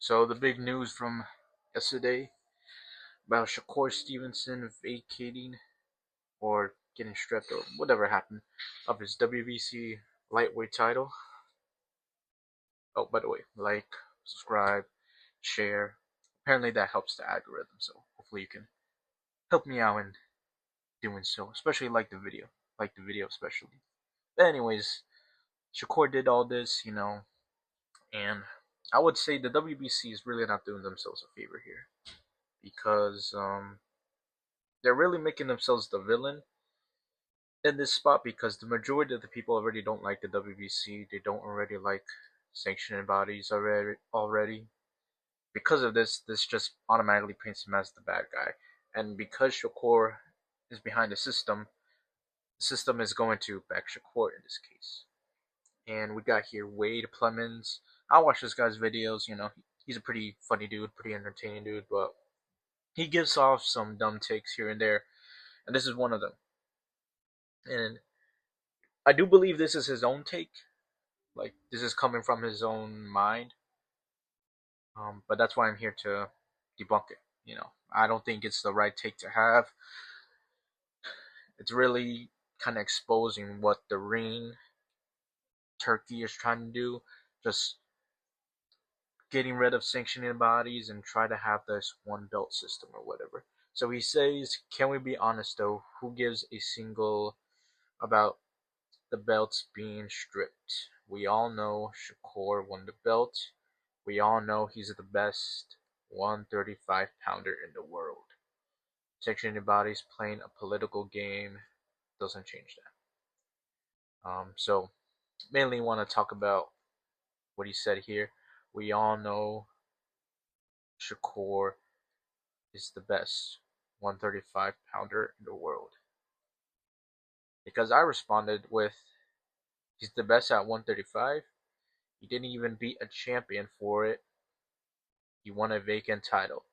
So the big news from yesterday about Shakur Stevenson vacating or getting stripped or whatever happened of his WBC lightweight title. Oh, by the way, like, subscribe, share. Apparently that helps the algorithm, so hopefully you can help me out in doing so. Especially like the video especially. But anyways, Shakur did all this, and I would say the WBC is really not doing themselves a favor here because they're really making themselves the villain in this spot because the majority of the people already don't like the WBC. They don't already like sanctioning bodies already. Because of this just automatically paints him as the bad guy. And because Shakur is behind the system is going to back Shakur in this case. And we got here Wade Plemons. I watch this guy's videos. He's a pretty funny dude, pretty entertaining dude, but he gives off some dumb takes here and there, and this is one of them. And I do believe this is his own take, like this is coming from his own mind. But that's why I'm here to debunk it. I don't think it's the right take to have. It's really kind of exposing what the ring Turkey is trying to do, just getting rid of sanctioning bodies and try to have this one belt system or whatever. So he says, can we be honest though? Who gives a single about the belts being stripped? We all know Shakur won the belt. We all know he's the best 135 pounder in the world. Sanctioning bodies playing a political game doesn't change that. So mainly want to talk about what he said here. We all know Shakur is the best 135 pounder in the world. Because I responded with, he's the best at 135. He didn't even beat a champion for it. He won a vacant title.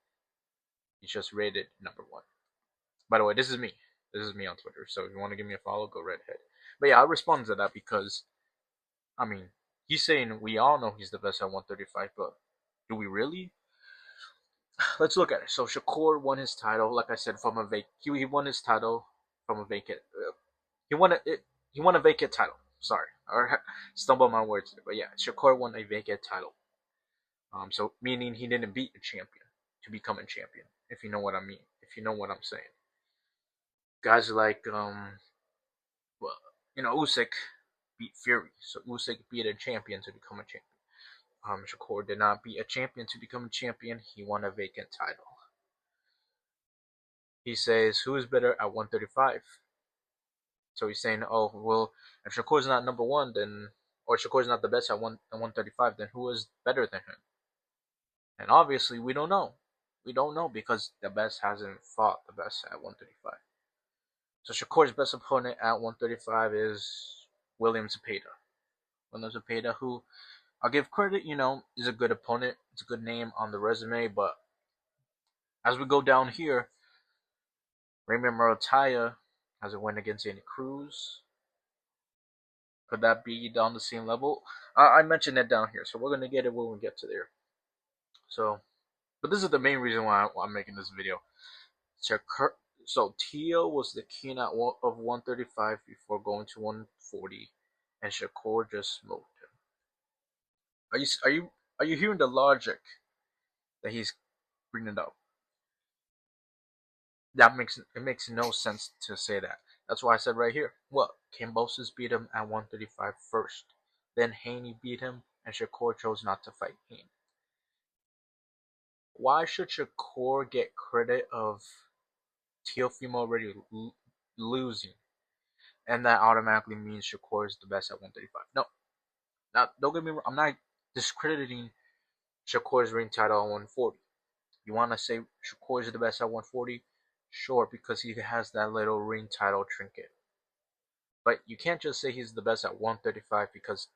He's just rated number one. By the way, this is me. This is me on Twitter. So if you want to give me a follow, go right ahead. But yeah, I responded to that because, I mean, he's saying we all know he's the best at 135, but do we really? Let's look at it. So Shakur won his title, like I said, from a he won his title from a vacant. He won a vacant title. Sorry, I stumbled my words there. But yeah, Shakur won a vacant title. So meaning he didn't beat a champion to become a champion. If you know what I mean. If you know what I'm saying. Guys like well, Usyk beat Fury. So Usyk beat a champion to become a champion. Shakur did not beat a champion to become a champion. He won a vacant title. He says, who is better at 135? So he's saying, oh, well, if Shakur's not number one, then, or Shakur's not the best at 135, then who is better than him? And obviously, we don't know. We don't know because the best hasn't fought the best at 135. So Shakur's best opponent at 135 is William Zepeda. William Zepeda, who I'll give credit, is a good opponent. It's a good name on the resume, but as we go down here, Raymond Murataya has a win against Andy Cruz. Could that be on the same level? I mentioned it down here, so we're gonna get it when we get to there. So, but this is the main reason why I'm making this video. So Tio was the king of 135 before going to 140, and Shakur just smoked him. Are you hearing the logic that he's bringing up? It makes no sense to say that. That's why I said right here. What? Kambosos beat him at 135 first. Then Haney beat him, and Shakur chose not to fight Haney. Why should Shakur get credit of Teofimo already losing, and that automatically means Shakur is the best at 135? No. Now, don't get me wrong. I'm not discrediting Shakur's ring title at 140. You want to say Shakur is the best at 140? Sure, because he has that little ring title trinket. But you can't just say he's the best at 135 because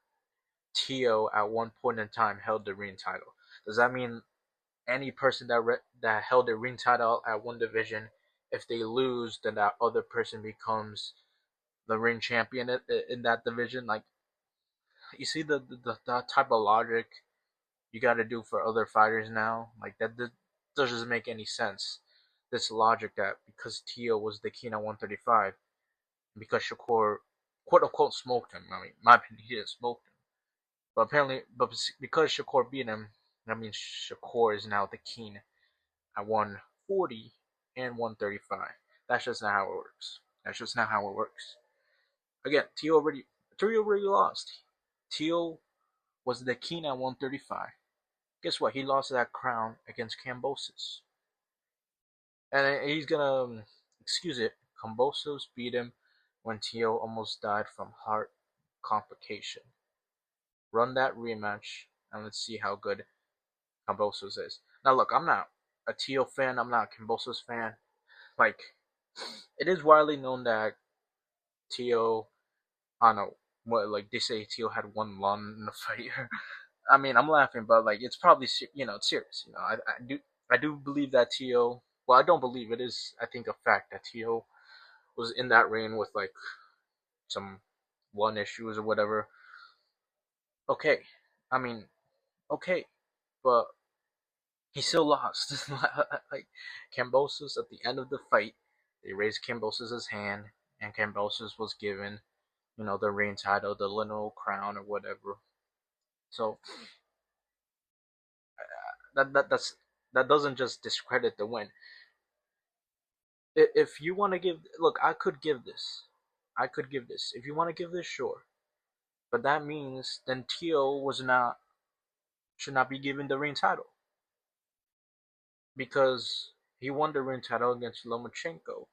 Tio at one point in time held the ring title. Does that mean any person that held the ring title at one division, if they lose, then that other person becomes the ring champion in that division? Like, you see the type of logic you got to do for other fighters now. Like that doesn't make any sense. This logic that because Tio was the king at 135, because Shakur quote unquote smoked him. I mean, in my opinion, he didn't smoke him, but apparently, but because Shakur beat him, that means Shakur is now the king at 140 and 135. That's just not how it works. That's just not how it works. Again, Tio already lost. Tio was the king at 135. Guess what? He lost that crown against Cambosis. And he's gonna excuse it. Cambosos beat him when Tio almost died from heart complication. Run that rematch and let's see how good Cambosos is. Now look, I'm not a Tio fan, I'm not a Cambosos fan. Like, it is widely known that Tio, I don't know, what, like they say Tio had one lung in the fight. I mean, I'm laughing, but like it's probably it's serious. I do believe that Tio. Well, I don't believe it is. I think a fact that Tio was in that ring with like some lung issues or whatever. Okay, I mean, okay, but he still lost. Like Cambosos at the end of the fight, they raised Cambosos' hand, and Cambosos was given, the reign title, the lineal crown or whatever. So that doesn't just discredit the win. If you want to give, look, I could give this. If you want to give this, sure, but that means then Tio was not should not be given the reign title because he won the ring title against Lomachenko,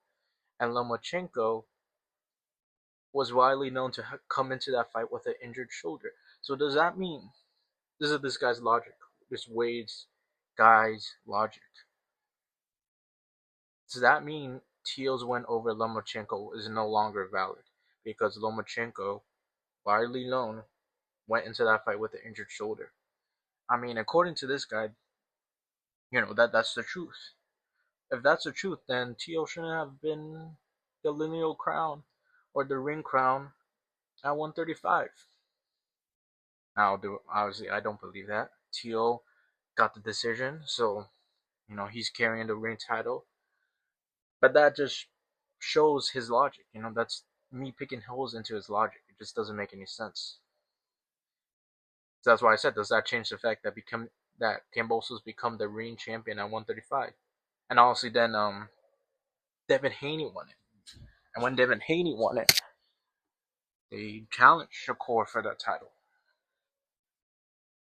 and Lomachenko was widely known to come into that fight with an injured shoulder. So does that mean this is this guy's logic? This Wade's guy's logic. Does that mean Teal's win over Lomachenko is no longer valid because Lomachenko, widely known, went into that fight with an injured shoulder? I mean, according to this guy, that's the truth. If that's the truth, then Teal shouldn't have been the lineal crown or the ring crown at 135. Now, obviously, I don't believe that. Teal got the decision, so he's carrying the ring title. But that just shows his logic. That's me picking holes into his logic. It just doesn't make any sense. So that's why I said, does that change the fact that Cambosos become the ring champion at 135? And honestly, then Devin Haney won it. And when Devin Haney won it, they challenged Shakur for that title.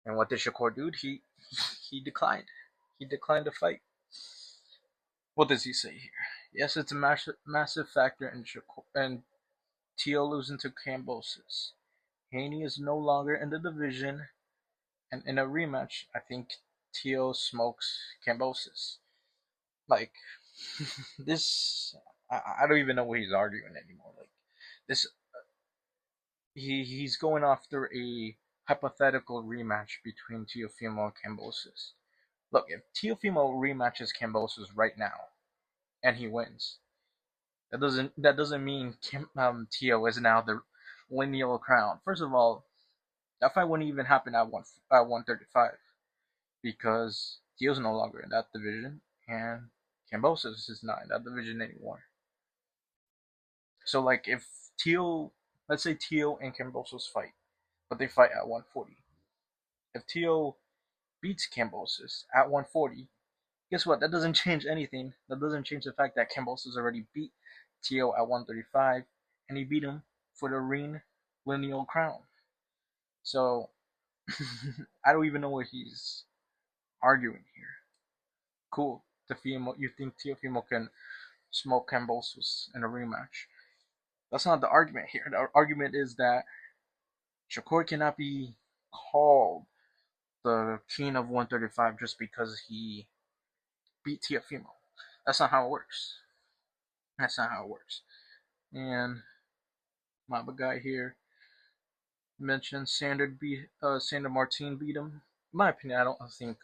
And what did Shakur do? He declined. He declined the fight. What does he say here? Yes, it's a massive factor in Shakur and Tio losing to Cambosis. Haney is no longer in the division, and in a rematch, I think Tio smokes Cambosis. Like this, I don't even know what he's arguing anymore. Like this, he's going after a hypothetical rematch between Teofimo and Cambosis. Look, if Teofimo rematches Cambosis right now and he wins, that doesn't mean Tio is now the lineal crown. First of all, that fight wouldn't even happen at 135 because Tio's no longer in that division and Cambosis is not in that division anymore. So like if Tio, let's say Tio and Cambosis fight, but they fight at 140. If Tio beats Cambosis at 140, guess what? That doesn't change anything. That doesn't change the fact that Cambosis already beat Tio at 135, and he beat him for the ring lineal crown. So I don't even know what he's arguing here. Cool. Teofimo, you think Teofimo can smoke Cambosos in a rematch? That's not the argument here. The argument is that Shakur cannot be called the king of 135 just because he beat Teofimo. That's not how it works. That's not how it works. And my other guy here mentioned Sander Martin beat him. In my opinion, I don't think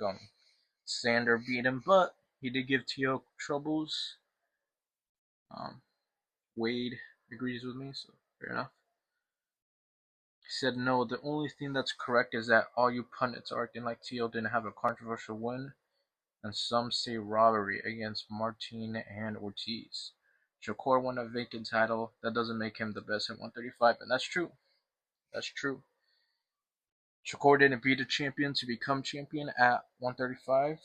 Sander beat him, but he did give Tio troubles. Um, Wade agrees with me, so fair enough. He said, no, the only thing that's correct is that all you pundits are acting like Tio didn't have a controversial win, and some say robbery against Martin and Ortiz. Shakur won a vacant title. That doesn't make him the best at 135, and that's true. That's true. Shakur didn't beat a champion to become champion at 135,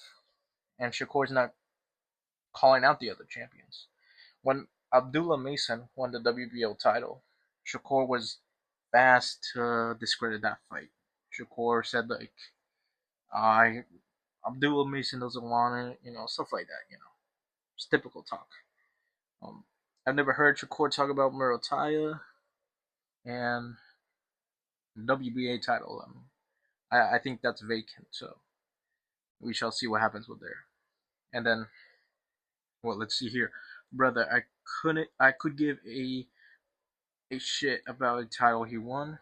and Shakur's not calling out the other champions. When Abdullah Mason won the WBO title, Shakur was fast to discredit that fight. Shakur said like, "I Abdullah Mason doesn't want it," stuff like that. It's typical talk. Um, I've never heard Shakur talk about Murataya and WBA title. I think that's vacant, so we shall see what happens with there. And then, well, let's see here, brother. I could give a shit about a title he won.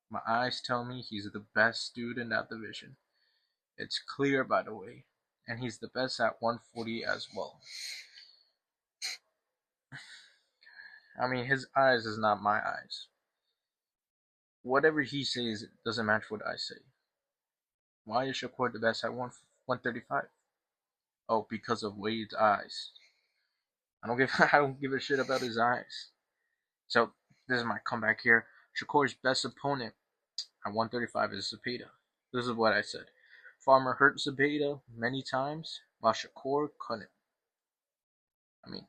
My eyes tell me he's the best dude in that division. It's clear, by the way, and he's the best at 140 as well. I mean, his eyes is not my eyes. Whatever he says doesn't match what I say. Why is Shakur the best at 135? Oh, because of Wade's eyes. I don't give a shit about his eyes. So this is my comeback here. Shakur's best opponent at 135 is Zepeda. This is what I said. Farmer hurt Zepeda many times, while Shakur couldn't. I mean,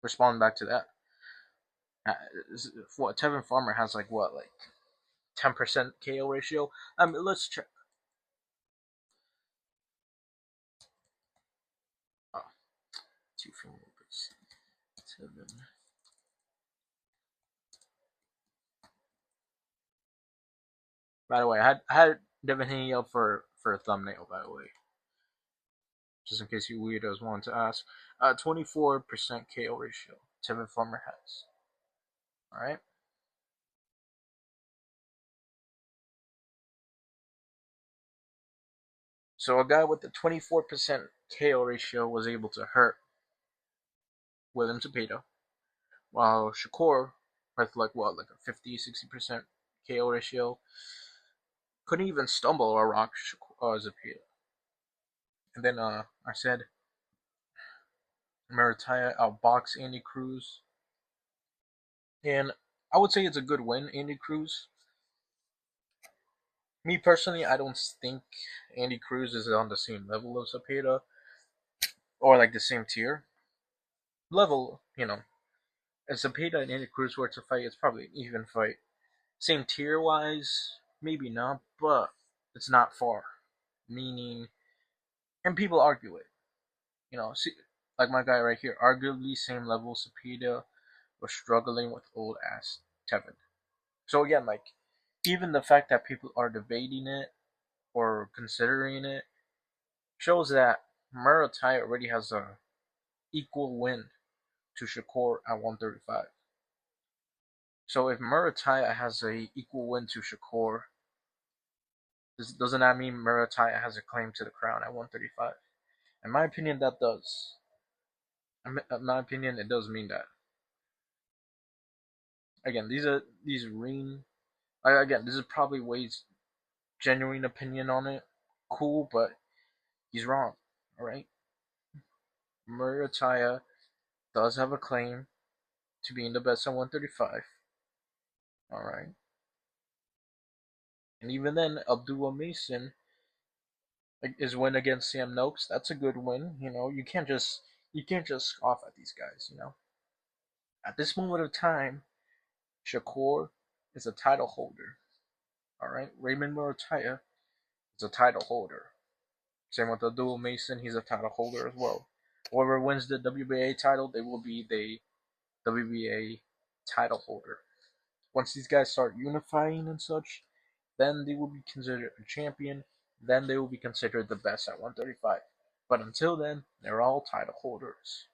responding back to that, what Tevin Farmer has like 10% KO ratio. I mean, let's check. Oh, two fingers. Tevin. By the way, I had Devin Haney up for a thumbnail. By the way, just in case you weirdos wanted to ask. 24% KO ratio. Tevin Farmer has. All right. So a guy with a 24% KO ratio was able to hurt William Zepeda, while Shakur, with like a 50-60% KO ratio, couldn't even stumble or rock Zepeda. And then I said Maritaya outboxed Andy Cruz, and I would say it's a good win, Andy Cruz. Me personally, I don't think Andy Cruz is on the same level of Zepeda or like the same tier level. If Zepeda and Andy Cruz were to fight, it's probably an even fight. Same tier wise, maybe not, but it's not far. Meaning, and people argue it. See, like my guy right here, arguably same level. Zepeda was struggling with old ass Tevin. So again, like even the fact that people are debating it or considering it shows that Muratai already has a equal win to Shakur at 135. So if Muratai has a equal win to Shakur, doesn't that mean Muratai has a claim to the crown at 135? In my opinion, that does. In my opinion, it does mean that. Again, these ring. Again, this is probably Wade's genuine opinion on it. Cool, but he's wrong. All right, Muratai does have a claim to being the best at 135. All right, and even then, Abdullah Mason his win against Sam Noakes, that's a good win. You can't just scoff at these guys. At this moment of time, Shakur is a title holder. All right, Raymond Murataya is a title holder. Same with Abdul Mason, he's a title holder as well. Whoever wins the WBA title, they will be the WBA title holder. Once these guys start unifying and such, then they will be considered a champion. Then they will be considered the best at 135. But until then, they're all title holders.